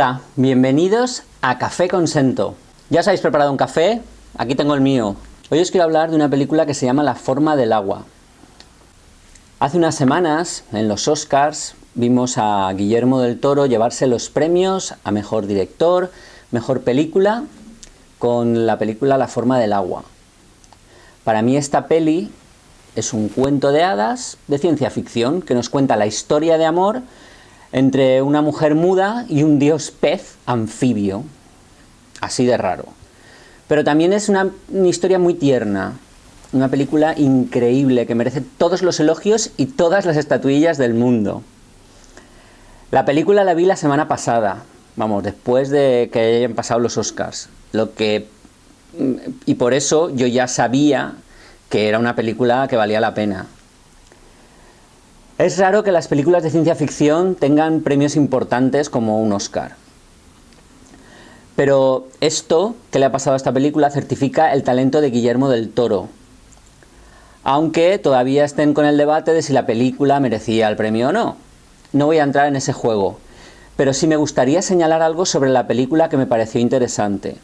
Hola, bienvenidos a Café con Sento. ¿Ya os habéis preparado un café? Aquí tengo el mío. Hoy os quiero hablar de una película que se llama La forma del agua. Hace unas semanas, en los Oscars, vimos a Guillermo del Toro llevarse los premios a Mejor Director, Mejor Película, con la película La forma del agua. Para mí esta peli es un cuento de hadas de ciencia ficción que nos cuenta la historia de amor entre una mujer muda y un dios pez anfibio. Así de raro. Pero también es una historia muy tierna. Una película increíble que merece todos los elogios y todas las estatuillas del mundo. La película la vi la semana pasada, después de que hayan pasado los Oscars. Y por eso yo ya sabía que era una película que valía la pena. Es raro que las películas de ciencia ficción tengan premios importantes como un Oscar. Pero esto que le ha pasado a esta película certifica el talento de Guillermo del Toro. Aunque todavía estén con el debate de si la película merecía el premio o no. No voy a entrar en ese juego. Pero sí me gustaría señalar algo sobre la película que me pareció interesante.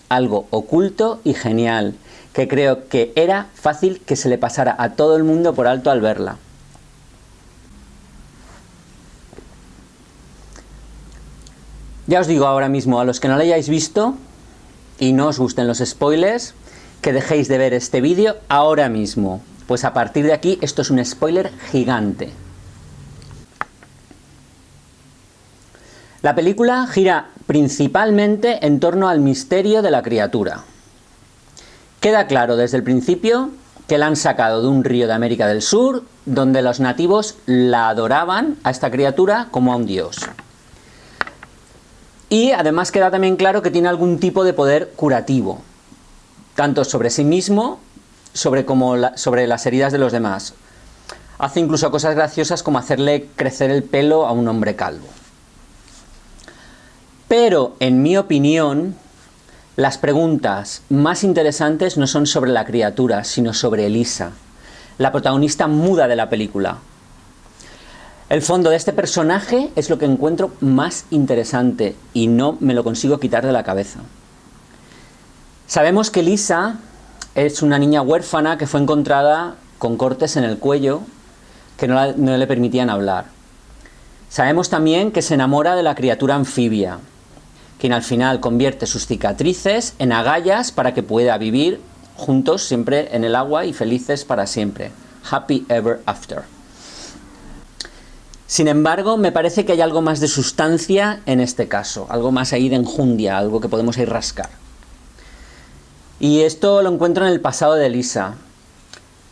Algo oculto y genial, que creo que era fácil que se le pasara a todo el mundo por alto al verla. Ya os digo ahora mismo, a los que no la hayáis visto y no os gusten los spoilers, que dejéis de ver este vídeo ahora mismo. Pues a partir de aquí esto es un spoiler gigante. La película gira principalmente en torno al misterio de la criatura. Queda claro desde el principio que la han sacado de un río de América del Sur, donde los nativos la adoraban a esta criatura como a un dios. Y además queda también claro que tiene algún tipo de poder curativo, tanto sobre sí mismo sobre las heridas de los demás. Hace incluso cosas graciosas como hacerle crecer el pelo a un hombre calvo. Pero, en mi opinión, las preguntas más interesantes no son sobre la criatura, sino sobre Elisa, la protagonista muda de la película. El fondo de este personaje es lo que encuentro más interesante y no me lo consigo quitar de la cabeza. Sabemos que Elisa es una niña huérfana que fue encontrada con cortes en el cuello que no le permitían hablar. Sabemos también que se enamora de la criatura anfibia, quien al final convierte sus cicatrices en agallas para que pueda vivir juntos siempre en el agua y felices para siempre. Happy ever after. Sin embargo, me parece que hay algo más de sustancia en este caso, algo más ahí de enjundia, algo que podemos ir rascar. Y esto lo encuentro en el pasado de Elisa,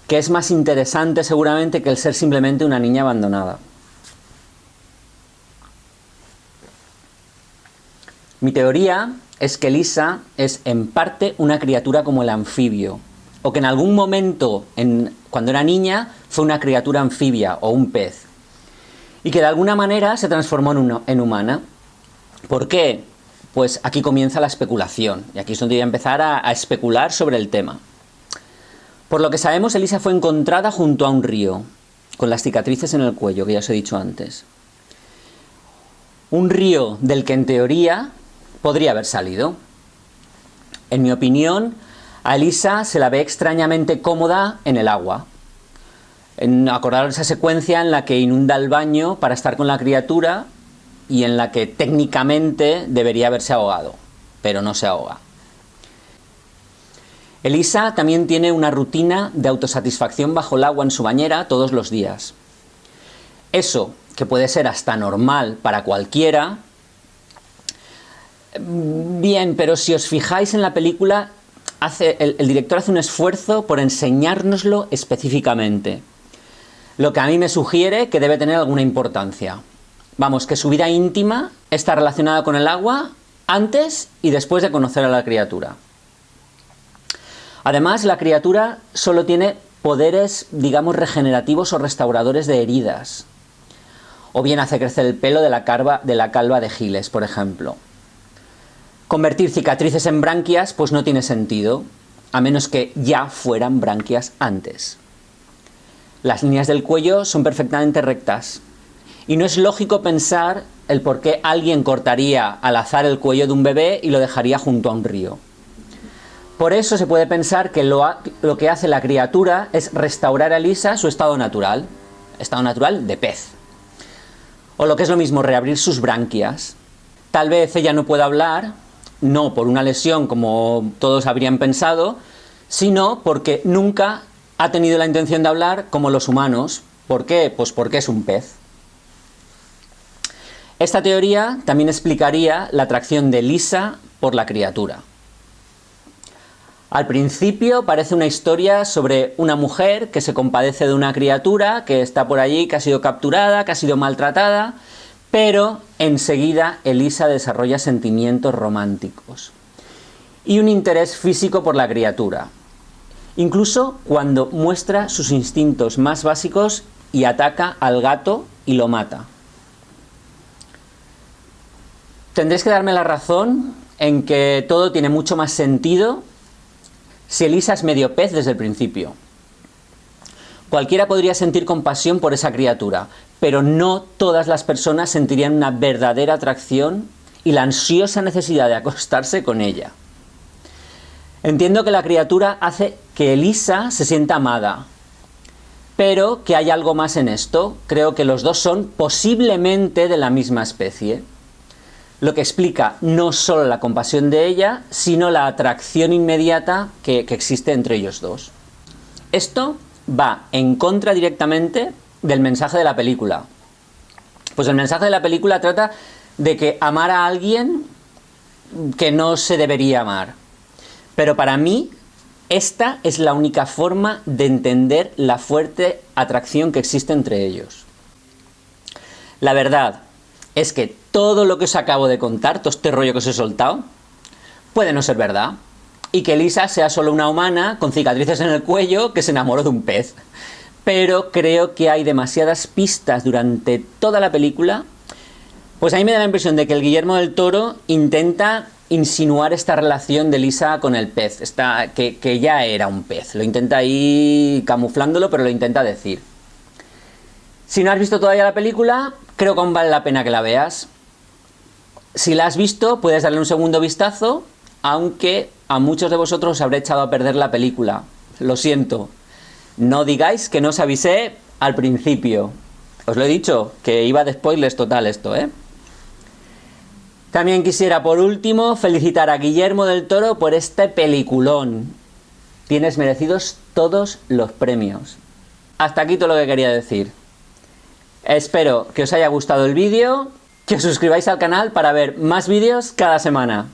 que es más interesante seguramente que el ser simplemente una niña abandonada. Mi teoría es que Elisa es en parte una criatura como el anfibio, o que en algún momento, cuando era niña, fue una criatura anfibia o un pez. Y que de alguna manera se transformó en humana. ¿Por qué? Pues aquí comienza la especulación, y aquí es donde voy a empezar a especular sobre el tema. Por lo que sabemos, Elisa fue encontrada junto a un río, con las cicatrices en el cuello, que ya os he dicho antes. Un río del que en teoría podría haber salido. En mi opinión, a Elisa se la ve extrañamente cómoda en el agua. Acordaros esa secuencia en la que inunda el baño para estar con la criatura y en la que técnicamente debería haberse ahogado, pero no se ahoga. Elisa también tiene una rutina de autosatisfacción bajo el agua en su bañera todos los días. Eso, que puede ser hasta normal para cualquiera, bien, pero si os fijáis en la película, el director hace un esfuerzo por enseñárnoslo específicamente. Lo que a mí me sugiere que debe tener alguna importancia. Que su vida íntima está relacionada con el agua antes y después de conocer a la criatura. Además, la criatura solo tiene poderes, regenerativos o restauradores de heridas. O bien hace crecer el pelo de la calva de Giles, por ejemplo. Convertir cicatrices en branquias, pues no tiene sentido, a menos que ya fueran branquias antes. Las líneas del cuello son perfectamente rectas Y no es lógico pensar el por qué alguien cortaría al azar el cuello de un bebé y lo dejaría junto a un río. Por eso se puede pensar que lo que hace la criatura es restaurar a Lisa su estado natural de pez. O lo que es lo mismo, reabrir sus branquias. Tal vez ella no pueda hablar, no por una lesión como todos habrían pensado, sino porque nunca ha tenido la intención de hablar como los humanos. ¿Por qué? Pues porque es un pez. Esta teoría también explicaría la atracción de Lisa por la criatura. Al principio parece una historia sobre una mujer que se compadece de una criatura que está por allí, que ha sido capturada, que ha sido maltratada, pero enseguida Elisa desarrolla sentimientos románticos y un interés físico por la criatura, incluso cuando muestra sus instintos más básicos y ataca al gato y lo mata. Tendréis que darme la razón en que todo tiene mucho más sentido si Elisa es medio pez desde el principio. Cualquiera podría sentir compasión por esa criatura, pero no todas las personas sentirían una verdadera atracción y la ansiosa necesidad de acostarse con ella. Entiendo que la criatura hace que Elisa se sienta amada, pero que hay algo más en esto. Creo que los dos son posiblemente de la misma especie, lo que explica no solo la compasión de ella, sino la atracción inmediata que existe entre ellos dos. Esto va en contra directamente del mensaje de la película. Pues el mensaje de la película trata de que amar a alguien que no se debería amar. Pero para mí, esta es la única forma de entender la fuerte atracción que existe entre ellos. La verdad es que todo lo que os acabo de contar, todo este rollo que os he soltado, puede no ser verdad. Y que Lisa sea solo una humana con cicatrices en el cuello que se enamoró de un pez. Pero creo que hay demasiadas pistas durante toda la película. Pues a mí me da la impresión de que el Guillermo del Toro intenta insinuar esta relación de Lisa con el pez, que ya era un pez. Lo intenta ir camuflándolo, pero lo intenta decir. Si no has visto todavía la película, creo que aún vale la pena que la veas. Si la has visto, puedes darle un segundo vistazo, aunque a muchos de vosotros os habré echado a perder la película. Lo siento. No digáis que no os avisé al principio. Os lo he dicho, que iba de spoilers total esto, ¿eh? También quisiera, por último, felicitar a Guillermo del Toro por este peliculón. Tienes merecidos todos los premios. Hasta aquí todo lo que quería decir. Espero que os haya gustado el vídeo, que os suscribáis al canal para ver más vídeos cada semana.